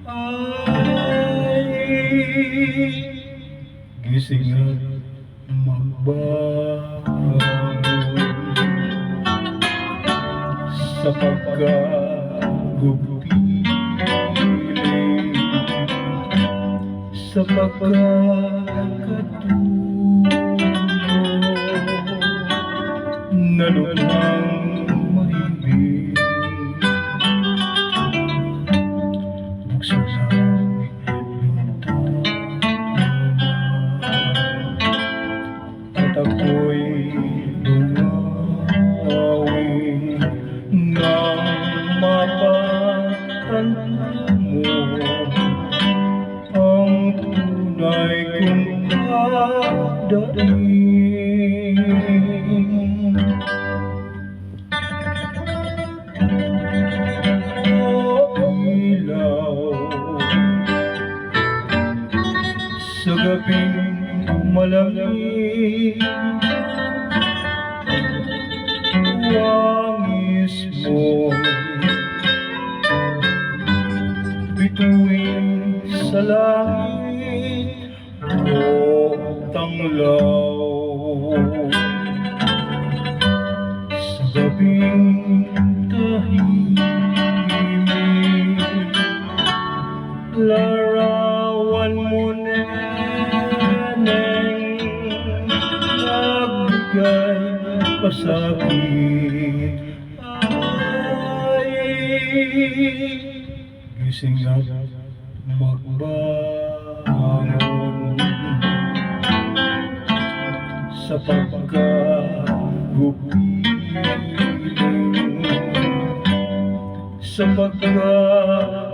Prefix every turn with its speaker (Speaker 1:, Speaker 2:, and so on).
Speaker 1: ay gising at magbangon sa pagkagupiling, sa pagkakatulog na lubhang mahimbing. Buksan ang bintana at ako'y dumawin nang mapatanda mo ang tunay kong kadaing. Sa gabing malamig, wangis mo bituin sa langit o tanglaw. Sa gabing tahimik, larawan mo nagbigay pasakit ay gising at magbangon sa pagkagupiling, sa pagkakatulog